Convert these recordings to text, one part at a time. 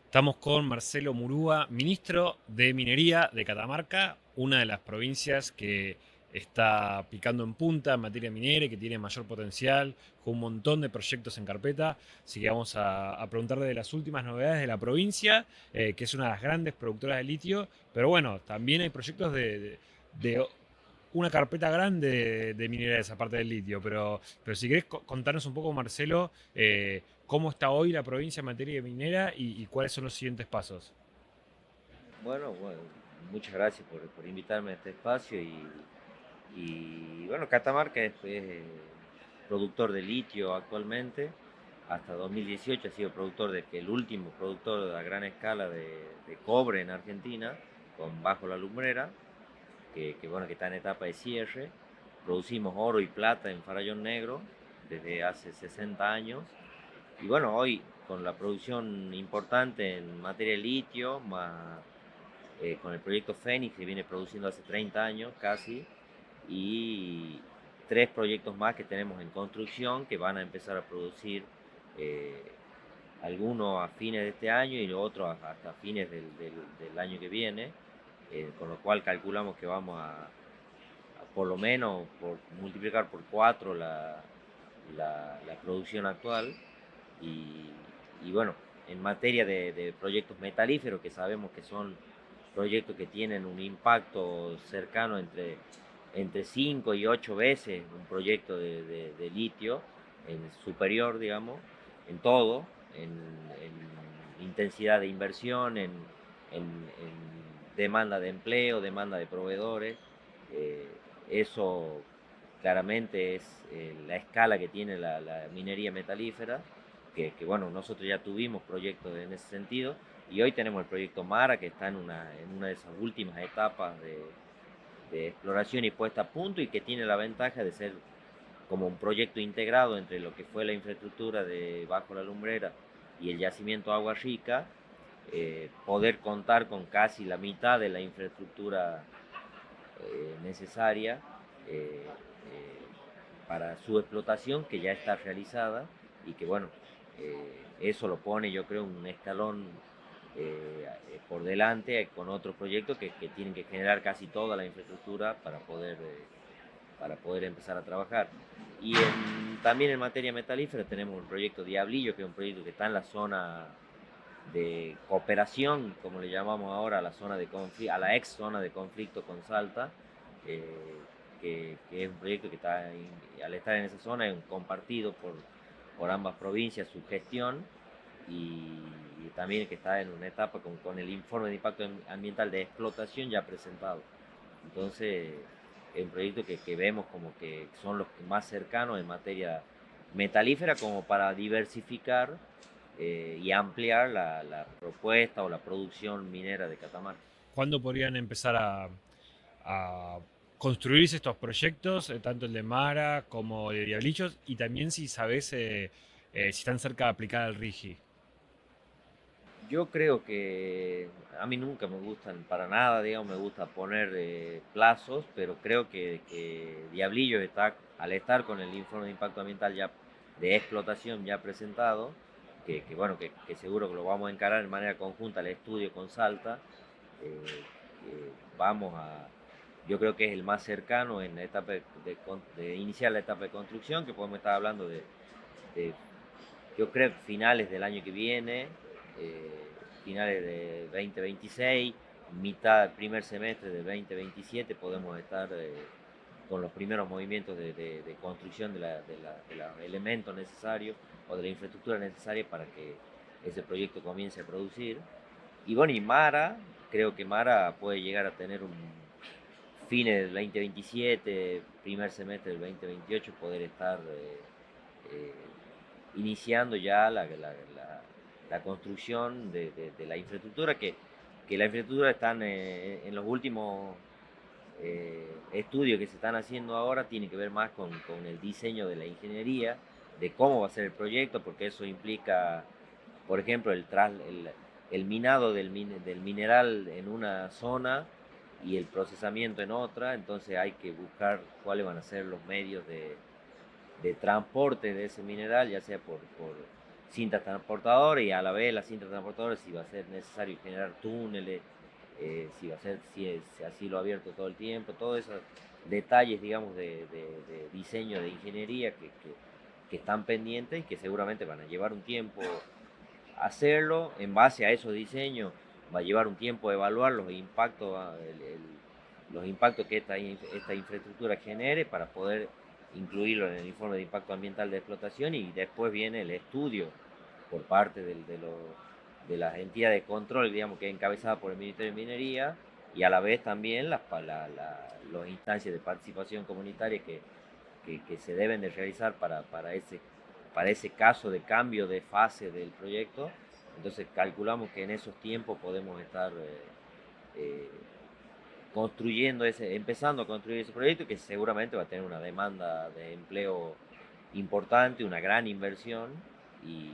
Estamos con Marcelo Murúa, ministro de Minería de Catamarca, una de las provincias que está picando en punta en materia minera y que tiene mayor potencial, con un montón de proyectos en carpeta. Así que vamos a preguntarle de las últimas novedades de la provincia, que es una de las grandes productoras de litio. Pero bueno, también hay proyectos de una carpeta grande de minerales aparte del litio. Pero si querés contarnos un poco, Marcelo, cómo está hoy la provincia en materia minera y cuáles son los siguientes pasos. Bueno, muchas gracias por invitarme a este espacio bueno, Catamarca es productor de litio actualmente. Hasta 2018 ha sido productor el último productor a gran escala de cobre en Argentina, con Bajo la Lumbrera, bueno, que está en etapa de cierre. Producimos oro y plata en Farallón Negro desde hace 60 años. Y bueno, hoy con la producción importante en materia de litio, más con el proyecto Fénix que viene produciendo hace 30 años casi, y tres proyectos más que tenemos en construcción que van a empezar a producir, eh, algunos a fines de este año y otros hasta fines del año que viene, con lo cual calculamos que vamos a por lo menos multiplicar por cuatro la producción actual. Y, y bueno, en materia de proyectos metalíferos, que sabemos que son proyectos que tienen un impacto cercano entre 5 y 8 veces un proyecto de litio, en superior, digamos, en todo, en intensidad de inversión, en demanda de empleo, demanda de proveedores. eh, Eso claramente es la escala que tiene la minería metalífera, bueno, nosotros ya tuvimos proyectos en ese sentido y hoy tenemos el proyecto Mara, que está en una de esas últimas etapas de exploración y puesta a punto, y que tiene la ventaja de ser como un proyecto integrado entre lo que fue la infraestructura de Bajo la Lumbrera y el yacimiento Agua Rica. Poder contar con casi la mitad de la infraestructura necesaria, eh, eh, para su explotación, que ya está realizada, y que bueno, eso lo pone, yo creo, un escalón por delante con otros proyectos que tienen que generar casi toda la infraestructura para poder empezar a trabajar. También en materia metalífera tenemos el proyecto Diablillo, que es un proyecto que está en la zona de cooperación, como le llamamos ahora, a la zona de conflicto, a la ex zona de conflicto con Salta, eh, que es un proyecto que está, al estar en esa zona, es un compartido por ambas provincias, su gestión, y también que está en una etapa con el informe de impacto ambiental de explotación ya presentado. Entonces, es un proyecto que vemos como que son los más cercanos en materia metalífera, como para diversificar y ampliar la propuesta o la producción minera de Catamarca. ¿Cuándo podrían empezar a construirse estos proyectos, tanto el de Mara como el de Diablichos? Y también si sabés si están cerca de aplicar al RIGI. Yo creo que a mí nunca me gustan para nada, digamos, me gusta poner plazos, pero creo que Diablillo está, al estar con el informe de impacto ambiental ya de explotación ya presentado, bueno, que seguro que lo vamos a encarar de manera conjunta al estudio con Salta. Vamos a, yo creo que es el más cercano en la etapa de iniciar la etapa de construcción, que podemos estar hablando de yo creo finales del año que viene, finales de 2026, mitad, primer semestre de 2027, podemos estar con los primeros movimientos de construcción de los elementos necesarios o de la infraestructura necesaria para que ese proyecto comience a producir. Y bueno, y Mara, creo que Mara puede llegar a tener un fines del 2027, primer semestre del 2028, poder estar eh, iniciando ya la construcción de la infraestructura, que la infraestructura están en los últimos estudios que se están haciendo ahora, tiene que ver más con el diseño de la ingeniería, de cómo va a ser el proyecto, porque eso implica, por ejemplo, el minado del mineral en una zona y el procesamiento en otra. Entonces hay que buscar cuáles van a ser los medios de transporte de ese mineral, ya sea cintas transportadoras, y a la vez las cintas transportadoras si va a ser necesario generar túneles, si va a ser, si es a cielo abierto todo el tiempo, todos esos detalles, digamos, de diseño, de ingeniería que están pendientes y que seguramente van a llevar un tiempo hacerlo. En base a esos diseños va a llevar un tiempo evaluar los impactos, los impactos que esta infraestructura genere para poder incluirlo en el informe de impacto ambiental de explotación, y después viene el estudio por parte de las entidades de control, digamos, que es encabezada por el Ministerio de Minería, y a la vez también las instancias de participación comunitaria que se deben de realizar para ese caso de cambio de fase del proyecto. Entonces calculamos que en esos tiempos podemos estar eh, empezando a construir ese proyecto, que seguramente va a tener una demanda de empleo importante, una gran inversión, y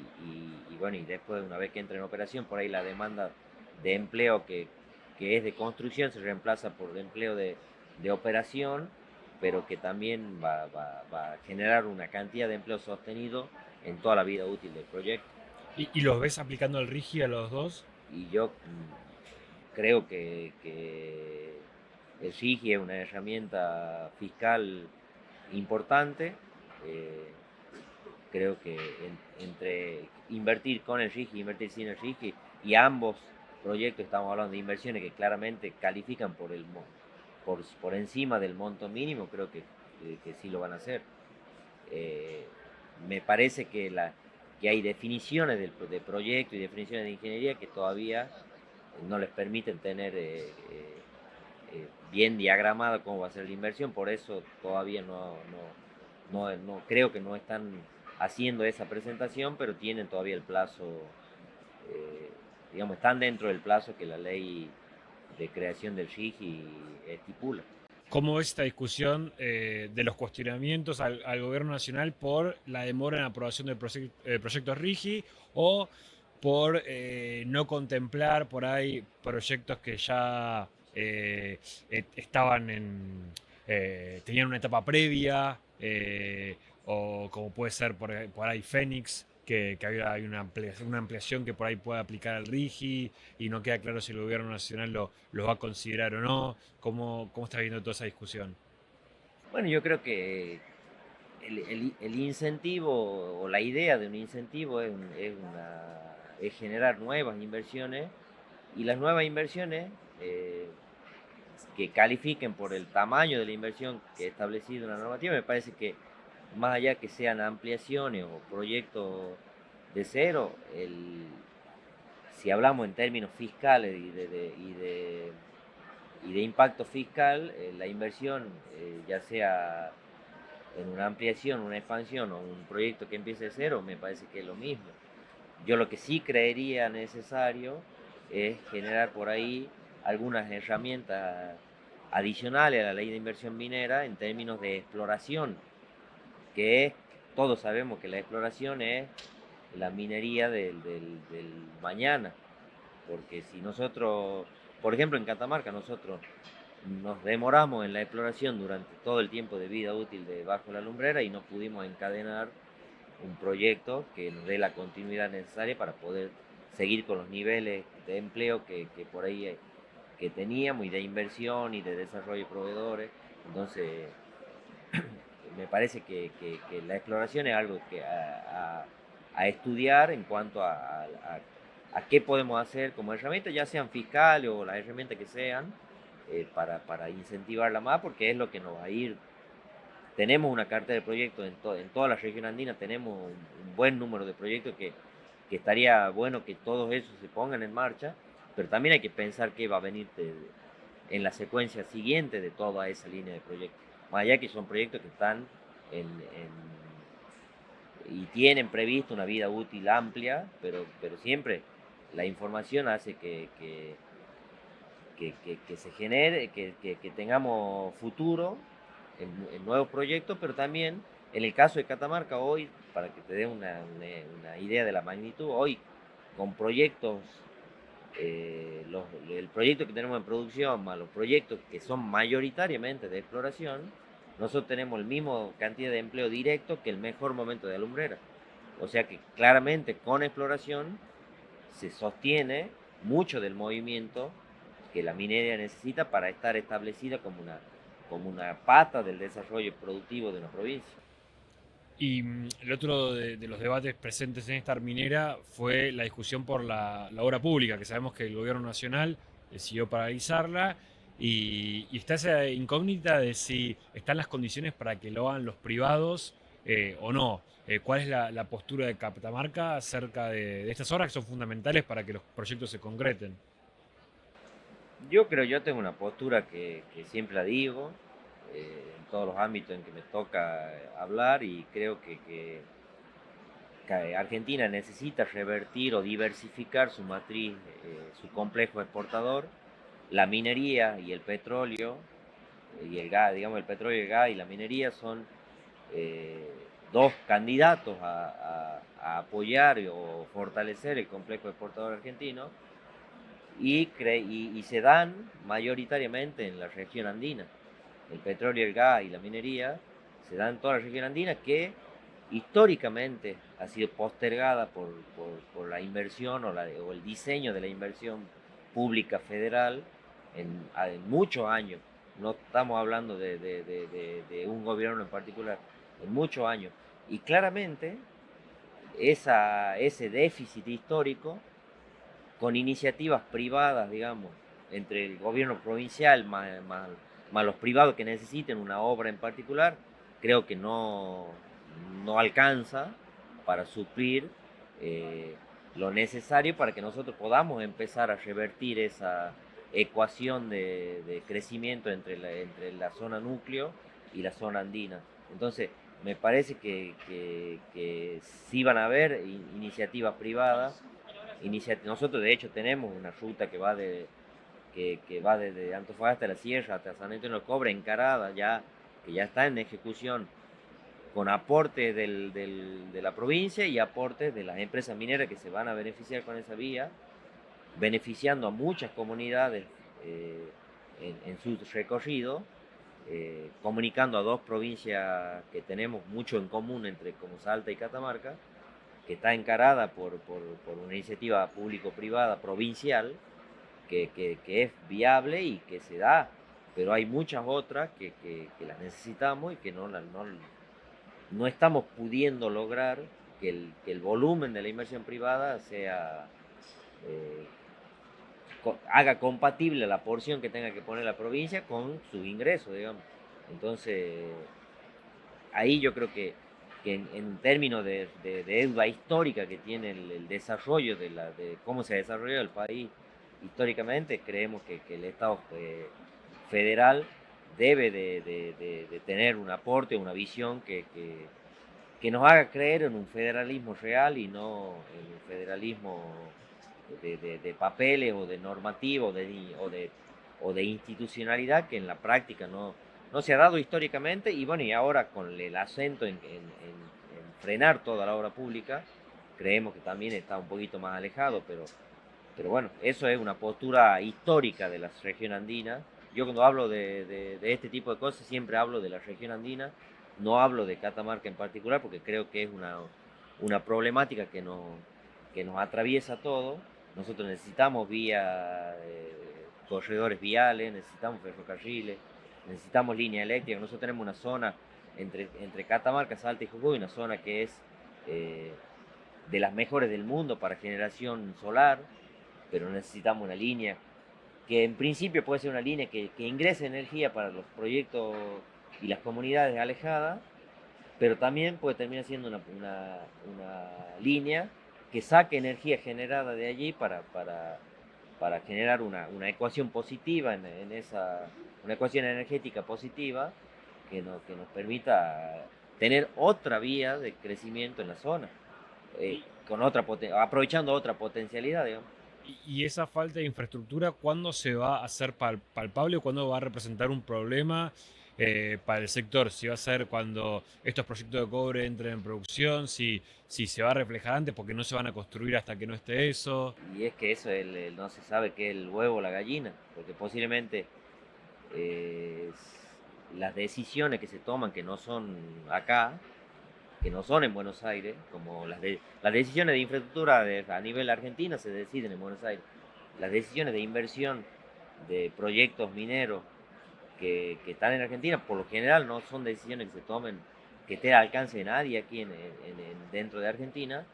bueno, y después, una vez que entre en operación, por ahí la demanda de empleo que es de construcción se reemplaza por el empleo de operación, pero que también va a generar una cantidad de empleo sostenido en toda la vida útil del proyecto. ¿Y los ves aplicando el RIGI a los dos? Y yo creo que el SIGI es una herramienta fiscal importante. eh, Creo que entre invertir con el RIGI e invertir sin el RIGI, y ambos proyectos estamos hablando de inversiones que claramente califican por encima del monto mínimo, creo que sí lo van a hacer. Eh, Me parece que hay definiciones de proyecto y definiciones de ingeniería que todavía no les permiten tener bien diagramada cómo va a ser la inversión, por eso todavía no creo que no están haciendo esa presentación, pero tienen todavía el plazo, eh, digamos, están dentro del plazo que la ley de creación del RIGI estipula. ¿Cómo ves esta discusión de los cuestionamientos al gobierno nacional por la demora en aprobación del proyecto RIGI o por no contemplar por ahí proyectos que ya estaban tenían una etapa previa, o como puede ser por ahí Fénix, que hay una ampliación que por ahí puede aplicar al RIGI y no queda claro si el gobierno nacional lo va a considerar o no? ¿Cómo estás viendo toda esa discusión? Bueno, yo creo que el incentivo, o la idea de un incentivo es generar nuevas inversiones, y las nuevas inversiones que califiquen por el tamaño de la inversión que ha establecido la normativa, me parece que más allá que sean ampliaciones o proyectos de cero, si hablamos en términos fiscales y de impacto fiscal, la inversión, ya sea en una ampliación, una expansión o un proyecto que empiece de cero, me parece que es lo mismo. Yo lo que sí creería necesario es generar por ahí algunas herramientas adicionales a la ley de inversión minera en términos de exploración, que es, todos sabemos que la exploración es la minería del mañana, porque si nosotros, por ejemplo en Catamarca, nosotros nos demoramos en la exploración durante todo el tiempo de vida útil de Bajo la Lumbrera y no pudimos encadenar un proyecto que nos dé la continuidad necesaria para poder seguir con los niveles de empleo que por ahí que teníamos, y de inversión y de desarrollo de proveedores. Entonces, me parece que la exploración es algo a estudiar en cuanto a qué podemos hacer como herramienta, ya sean fiscales o las herramientas que sean, para incentivarla más, porque es lo que nos va a ir. Tenemos una cartera de proyectos en toda la región andina, tenemos un buen número de proyectos que estaría bueno que todos esos se pongan en marcha, pero también hay que pensar qué va a venir en la secuencia siguiente de toda esa línea de proyectos. Más allá que son proyectos que están y tienen previsto una vida útil amplia, pero siempre la información hace que se genere, que tengamos futuro en nuevos proyectos, pero también en el caso de Catamarca hoy, para que te dé una idea de la magnitud, hoy con proyectos, el proyecto que tenemos en producción más los proyectos que son mayoritariamente de exploración, nosotros tenemos el mismo cantidad de empleo directo que el mejor momento de Alumbrera. O sea que claramente con exploración se sostiene mucho del movimiento que la minería necesita para estar establecida como una pata del desarrollo productivo de una provincia. Y el otro de los debates presentes en esta minera fue la discusión por la obra pública, que sabemos que el gobierno nacional decidió paralizarla y está esa incógnita de si están las condiciones para que lo hagan los privados o no. ¿Cuál es la postura de Catamarca acerca de estas obras que son fundamentales para que los proyectos se concreten? Yo tengo una postura que siempre la digo, en todos los ámbitos en que me toca hablar y creo que Argentina necesita revertir o diversificar su matriz, su complejo exportador. La minería y el petróleo y el gas, digamos el petróleo y el gas y la minería son eh, dos candidatos a apoyar o fortalecer el complejo exportador argentino y se dan mayoritariamente en la región andina. El petróleo, el gas y la minería se dan en toda la región andina que históricamente ha sido postergada por la inversión o el diseño de la inversión pública federal en muchos años. No estamos hablando de un gobierno en particular, en muchos años. Y claramente ese déficit histórico con iniciativas privadas, digamos, entre el gobierno provincial más los privados que necesiten una obra en particular, creo que no alcanza para suplir eh, lo necesario para que nosotros podamos empezar a revertir esa ecuación de crecimiento entre la zona núcleo y la zona andina. Entonces, me parece que sí van a haber iniciativas privadas. Nosotros de hecho tenemos una ruta que va desde Antofagasta a la Sierra hasta San Antonio del Cobre encarada ya, que ya está en ejecución con aporte de la provincia y aporte de las empresas mineras que se van a beneficiar con esa vía, beneficiando a muchas comunidades eh, en su recorrido, comunicando a dos provincias que tenemos mucho en común entre como Salta y Catamarca, que está encarada por una iniciativa público-privada provincial que es viable y que se da, pero hay muchas otras que las necesitamos y que no estamos pudiendo lograr que el volumen de la inversión privada sea, eh, haga compatible la porción que tenga que poner la provincia con sus ingresos, digamos. Entonces, ahí yo creo que en términos de deuda histórica que tiene el desarrollo de cómo se ha desarrollado el país históricamente, creemos que el Estado federal debe de tener un aporte, una visión que nos haga creer en un federalismo real y no en un federalismo de papeles o de normativa o de institucionalidad que en la práctica no se ha dado históricamente y bueno, y ahora con el acento en frenar toda la obra pública, creemos que también está un poquito más alejado, pero bueno, eso es una postura histórica de la región andina. Yo cuando hablo de este tipo de cosas siempre hablo de la región andina, no hablo de Catamarca en particular porque creo que es una problemática que nos atraviesa todo. Nosotros necesitamos vías, corredores viales, necesitamos ferrocarriles, necesitamos línea eléctrica. Nosotros tenemos una zona entre Catamarca, Salta y Jujuy, una zona que es eh, de las mejores del mundo para generación solar, pero necesitamos una línea que en principio puede ser una línea que ingrese energía para los proyectos y las comunidades alejadas, pero también puede terminar siendo una línea que saque energía generada de allí para generar una ecuación positiva una ecuación energética positiva que nos permita tener otra vía de crecimiento en la zona, aprovechando otra potencialidad, digamos. Y esa falta de infraestructura, ¿cuándo se va a hacer palpable? ¿Cuándo va a representar un problema para el sector? Si va a ser cuando estos proyectos de cobre entren en producción, si se va a reflejar antes porque no se van a construir hasta que no esté eso. Y es que eso no se sabe qué es el huevo o la gallina, porque posiblemente eh, las decisiones que se toman, que no son acá, que no son en Buenos Aires, como las decisiones de infraestructura a nivel argentino se deciden en Buenos Aires. Las decisiones de inversión de proyectos mineros que están en Argentina, por lo general no son decisiones que se tomen, que esté al alcance de nadie aquí dentro de Argentina,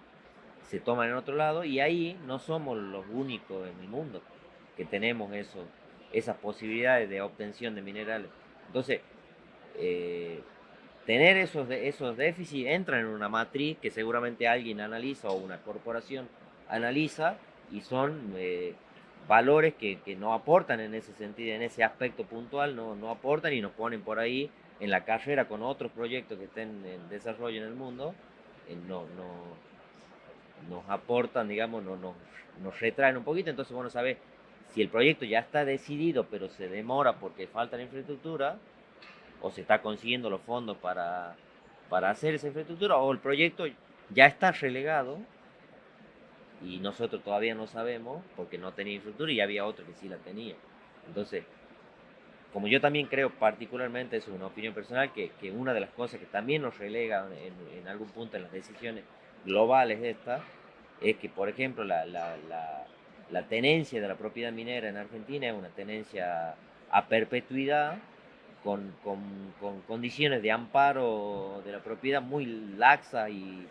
se toman en otro lado y ahí no somos los únicos en el mundo que tenemos esas posibilidades de obtención de minerales. Entonces, tener esos déficits entran en una matriz que seguramente alguien analiza o una corporación analiza y son valores que no aportan en ese sentido, en ese aspecto puntual, no aportan y nos ponen por ahí en la carrera con otros proyectos que estén en desarrollo en el mundo, nos aportan, digamos, nos retraen un poquito. Entonces, bueno, sabes, si el proyecto ya está decidido, pero se demora porque falta la infraestructura, o se está consiguiendo los fondos para hacer esa infraestructura, o el proyecto ya está relegado y nosotros todavía no sabemos porque no tenía infraestructura y había otro que sí la tenía. Entonces, como yo también creo particularmente, eso es una opinión personal, que una de las cosas que también nos relega en algún punto en las decisiones globales es que, por ejemplo, la tenencia de la propiedad minera en Argentina es una tenencia a perpetuidad con condiciones de amparo de la propiedad muy laxas y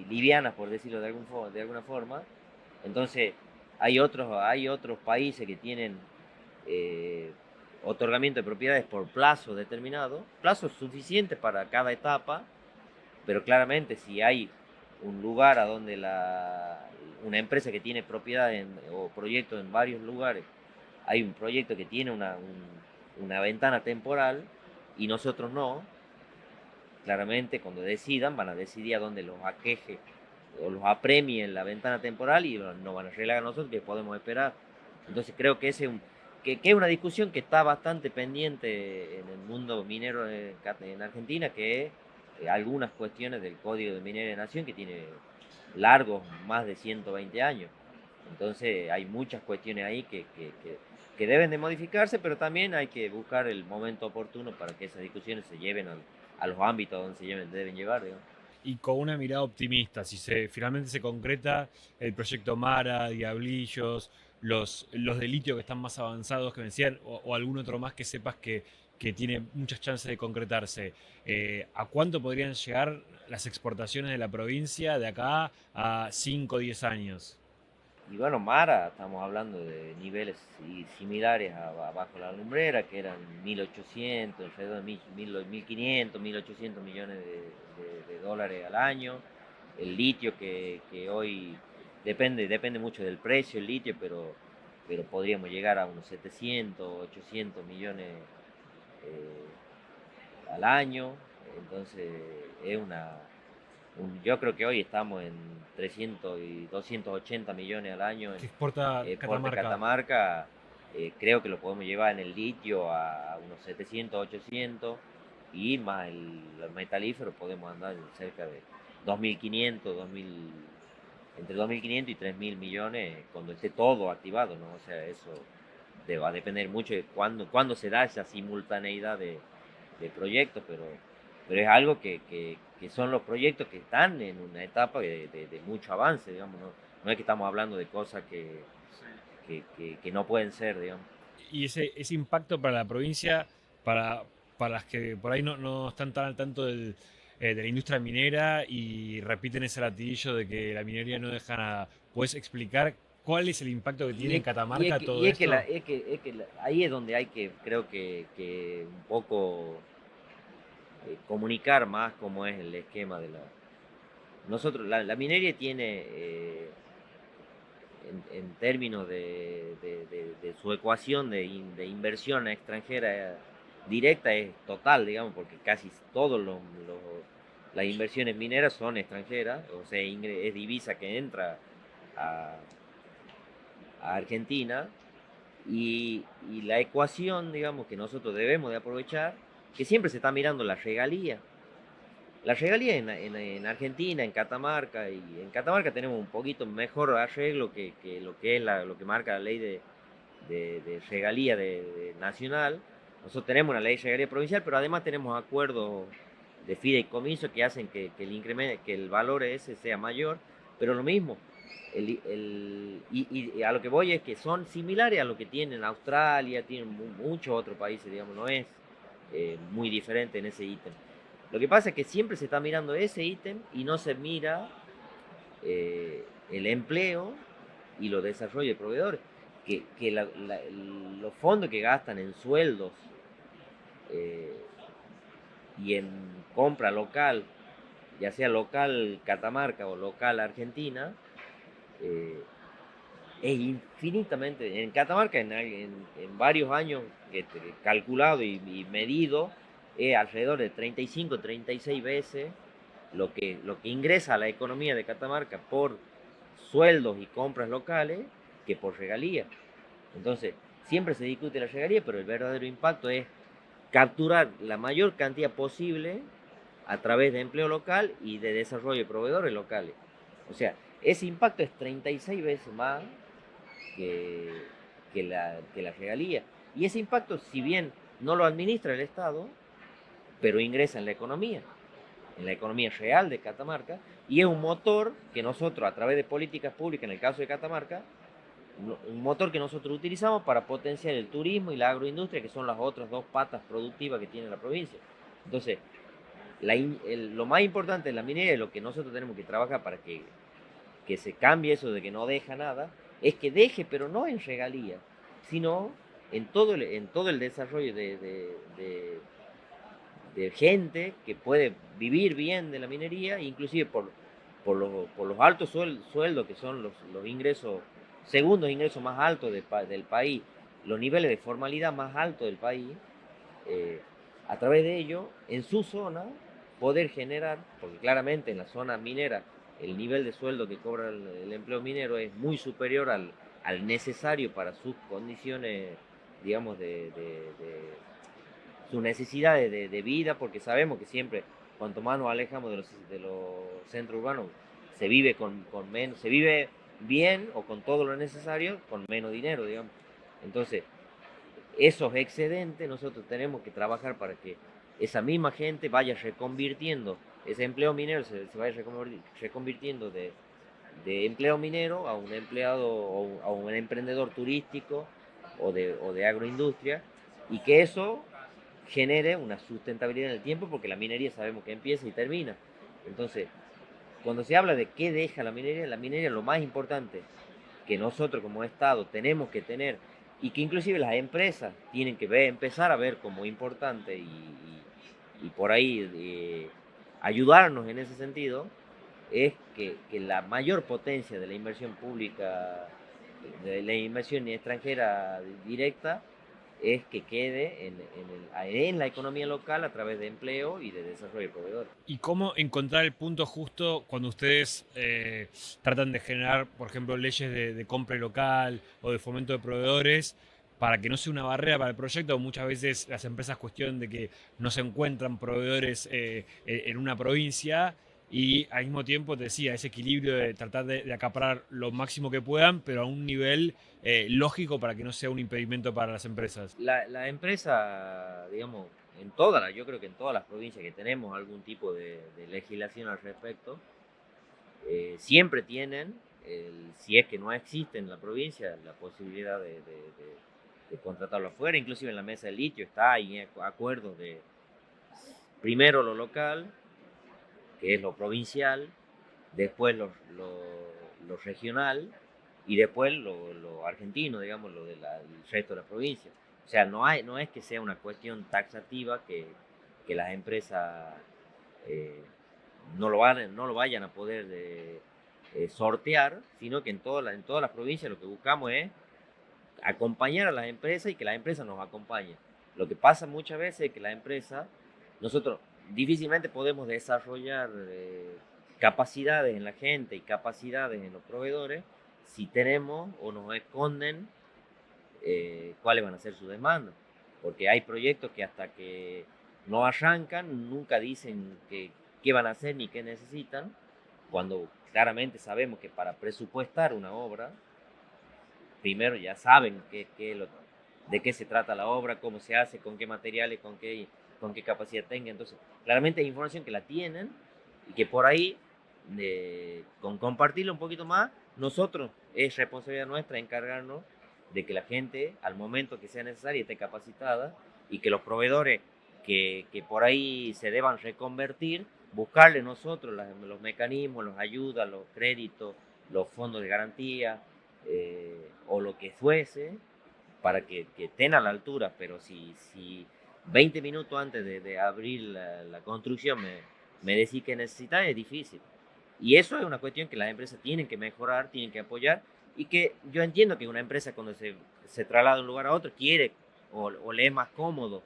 livianas, por decirlo de alguna forma. Entonces, hay otros países que tienen otorgamiento de propiedades por plazo determinado, plazos suficientes para cada etapa, pero claramente si hay un lugar a donde una empresa que tiene propiedad o proyectos en varios lugares, hay un proyecto que tiene una ventana temporal y nosotros no, claramente cuando decidan van a decidir a dónde los aqueje o los apremie en la ventana temporal y no van a arreglar a nosotros que podemos esperar. Entonces creo que que es una discusión que está bastante pendiente en el mundo minero en Argentina, que es algunas cuestiones del Código de Minería de Nación que tiene largos más de 120 años. Entonces hay muchas cuestiones ahí que deben de modificarse, pero también hay que buscar el momento oportuno para que esas discusiones se lleven a los ámbitos donde deben llevar, digamos. Y con una mirada optimista, si finalmente se concreta el proyecto Mara, Diablillos, los de litio que están más avanzados que vencían, o algún otro más que sepas que tiene muchas chances de concretarse, ¿a cuánto podrían llegar las exportaciones de la provincia de acá a 5 o 10 años? Y bueno, Mara, estamos hablando de niveles similares a Bajo la Lumbrera, que eran 1.800, alrededor de 1.500, 1.800 millones de dólares al año. El litio que hoy depende mucho del precio, el litio, pero podríamos llegar a unos 700, 800 millones al año. Entonces, yo creo que hoy estamos en 300 y 280 millones al año Que exporta por de Catamarca. Catamarca. Creo que lo podemos llevar en el litio a unos 700, 800 y más el metalífero podemos andar en cerca de 2.500, 2.000, entre 2.500 y 3.000 millones cuando esté todo activado, ¿no? O sea, eso va a depender mucho de cuándo se da esa simultaneidad de proyectos, pero es algo que son los proyectos que están en una etapa de mucho avance, digamos, no es que estamos hablando de cosas que no pueden ser, digamos. Y ese impacto para la provincia, para, para las que por ahí no están tan al tanto de la industria minera y repiten ese latiguillo de que la minería no deja nada, ¿puedes explicar cuál es el impacto que tiene en Catamarca todo esto? Ahí es donde hay que, creo que un poco comunicar más cómo es el esquema de Nosotros, la minería tiene, en términos de su ecuación de inversión extranjera directa, es total, digamos, porque casi todas las inversiones mineras son extranjeras, o sea, es divisa que entra a, a Argentina y la ecuación, digamos, que nosotros debemos de aprovechar, que siempre se está mirando la regalía. La regalía en Argentina, en Catamarca, y en Catamarca tenemos un poquito mejor arreglo que lo que es lo que marca la ley de regalía nacional. Nosotros tenemos una ley de regalía provincial, pero además tenemos acuerdos de fideicomiso que hacen que el incremento, que el valor ese sea mayor, pero lo mismo. Y a lo que voy es que son similares a lo que tienen Australia, tienen muchos otros países, digamos, no es muy diferente en ese ítem. Lo que pasa es que siempre se está mirando ese ítem y no se mira el empleo y los desarrollos de proveedores. Que los fondos que gastan en sueldos eh, y en compra local, ya sea local Catamarca o local Argentina, eh, es infinitamente, en Catamarca en varios años calculado y medido, es alrededor de 35, 36 veces lo que ingresa a la economía de Catamarca por sueldos y compras locales que por regalías. Entonces, siempre se discute la regalía, pero el verdadero impacto es capturar la mayor cantidad posible a través de empleo local y de desarrollo de proveedores locales. O sea, ese impacto es 36 veces más que, que la regalía. Y ese impacto, si bien no lo administra el Estado, pero ingresa en la economía real de Catamarca, y es un motor que nosotros, a través de políticas públicas, en el caso de Catamarca, un motor que nosotros utilizamos para potenciar el turismo y la agroindustria, que son las otras dos patas productivas que tiene la provincia. Entonces, lo más importante en la minería, lo que nosotros tenemos que trabajar para que se cambie eso de que no deja nada, es que deje, pero no en regalías, sino en todo el desarrollo de gente que puede vivir bien de la minería, inclusive por los altos sueldos que son los ingresos, segundos ingresos más altos del país, los niveles de formalidad más altos del país, eh, a través de ello, en su zona, poder generar, porque claramente en la zona minera el nivel de sueldo que cobra el empleo minero es muy superior al necesario para sus condiciones, digamos, sus necesidades de vida, porque sabemos que siempre, cuanto más nos alejamos de los centros urbanos, se vive bien o con todo lo necesario, con menos dinero, digamos. Entonces, esos excedentes nosotros tenemos que trabajar para que esa misma gente vaya reconvirtiendo, ese empleo minero se vaya reconvirtiendo de empleo minero a un empleado o a un emprendedor turístico o de agroindustria, y que eso genere una sustentabilidad en el tiempo, porque la minería sabemos que empieza y termina. Entonces, cuando se habla de qué deja la minería lo más importante que nosotros como Estado tenemos que tener, y que inclusive las empresas tienen que empezar a ver como importante y por ahí ayudarnos en ese sentido, es que la mayor potencia de la inversión pública, de la inversión extranjera directa, es que quede en la economía local a través de empleo y de desarrollo de proveedores. ¿Y cómo encontrar el punto justo cuando ustedes tratan de generar, por ejemplo, leyes de compra local o de fomento de proveedores para que no sea una barrera para el proyecto? Muchas veces las empresas cuestionan de que no se encuentran proveedores en una provincia y al mismo tiempo, te decía, ese equilibrio de tratar de acaparar lo máximo que puedan, pero a un nivel lógico para que no sea un impedimento para las empresas. La empresa, digamos, yo creo que en todas las provincias que tenemos algún tipo de legislación al respecto, siempre tienen, si es que no existe en la provincia, la posibilidad de contratarlo afuera. Inclusive en la mesa del litio está ahí acuerdos de primero lo local, que es lo provincial, después lo regional y después lo argentino, digamos, el resto de la provincia. O sea, no es que sea una cuestión taxativa que las empresas eh, no lo vayan a poder sortear, sino que en todas las provincias lo que buscamos es acompañar a las empresas y que las empresas nos acompañen. Lo que pasa muchas veces es que las empresas, nosotros difícilmente podemos desarrollar capacidades en la gente y capacidades en los proveedores si tenemos o nos esconden cuáles van a ser sus demandas. Porque hay proyectos que hasta que no arrancan nunca dicen qué van a hacer ni qué necesitan, cuando claramente sabemos que para presupuestar una obra, primero ya saben de qué se trata la obra, cómo se hace, con qué materiales, con qué con qué capacidad tenga. Entonces, claramente hay información que la tienen y que por ahí, con compartirlo un poquito más, nosotros, es responsabilidad nuestra encargarnos de que la gente, al momento que sea necesaria, esté capacitada y que los proveedores que por ahí se deban reconvertir, buscarle nosotros los mecanismos, las ayudas, los créditos, los fondos de garantía o lo que fuese para que estén a la altura. Pero si 20 minutos antes de abrir la construcción me decís que necesitas, es difícil. Y eso es una cuestión que las empresas tienen que mejorar, tienen que apoyar, y que yo entiendo que una empresa cuando se traslada de un lugar a otro quiere o le es más cómodo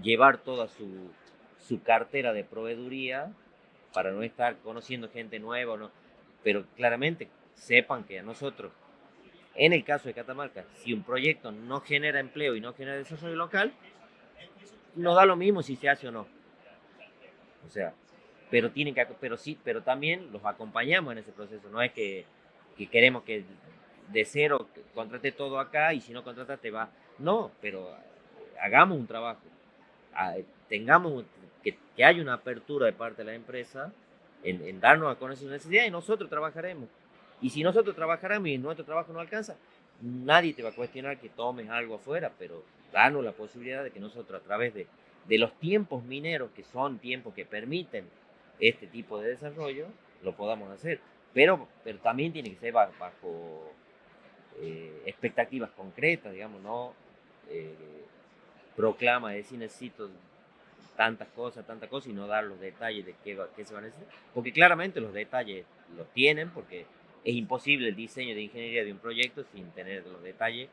llevar toda su cartera de proveeduría para no estar conociendo gente nueva, ¿no? Pero claramente sepan que a nosotros, en el caso de Catamarca, si un proyecto no genera empleo y no genera desarrollo local, nos da lo mismo si se hace o no. O sea, pero también los acompañamos en ese proceso. No es que queremos que de cero contrate todo acá y si no contrata te va. No, pero hagamos un trabajo. Tengamos que haya una apertura de parte de la empresa en darnos a conocer sus necesidades y nosotros trabajaremos. Y si nosotros trabajaremos y nuestro trabajo no alcanza, nadie te va a cuestionar que tomes algo afuera, pero danos la posibilidad de que nosotros a través de los tiempos mineros, que son tiempos que permiten este tipo de desarrollo, lo podamos hacer. Pero también tiene que ser bajo expectativas concretas, digamos, no proclama, decir necesito tantas cosas, y no dar los detalles de qué se va a necesitar. Porque claramente los detalles los tienen, porque es imposible el diseño de ingeniería de un proyecto sin tener los detalles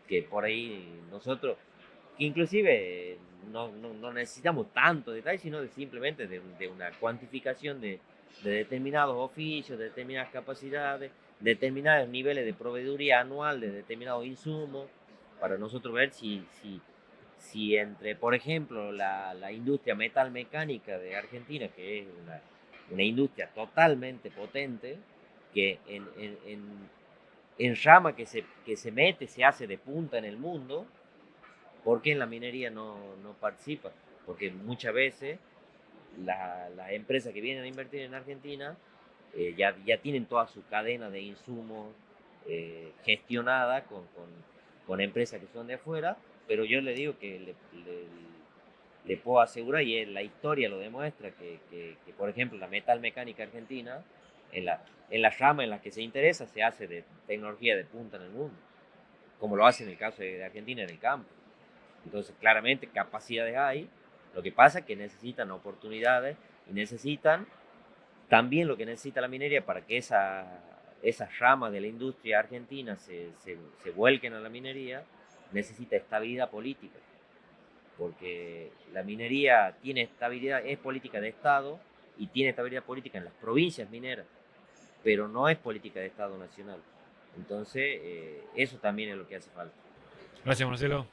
que por ahí nosotros, que inclusive no necesitamos tanto detalle, sino simplemente de una cuantificación de determinados oficios, de determinadas capacidades, determinados niveles de proveeduría anual de determinados insumos, para nosotros ver si entre, por ejemplo, la industria metalmecánica de Argentina, que es una industria totalmente potente, que en rama que se mete, se hace de punta en el mundo, ¿por qué en la minería no participa? Porque muchas veces las empresas que vienen a invertir en Argentina ya tienen toda su cadena de insumos gestionada con empresas que son de afuera, pero yo le digo que le puedo asegurar, y la historia lo demuestra, que por ejemplo la metalmecánica argentina, en la rama en la que se interesa, se hace de tecnología de punta en el mundo, como lo hace en el caso de Argentina en el campo. Entonces, claramente, capacidades hay, lo que pasa es que necesitan oportunidades y necesitan también lo que necesita la minería para que esas ramas de la industria argentina se vuelquen a la minería, necesita estabilidad política, porque la minería tiene estabilidad, es política de Estado y tiene estabilidad política en las provincias mineras, pero no es política de Estado nacional. Entonces, eso también es lo que hace falta. Gracias, Marcelo.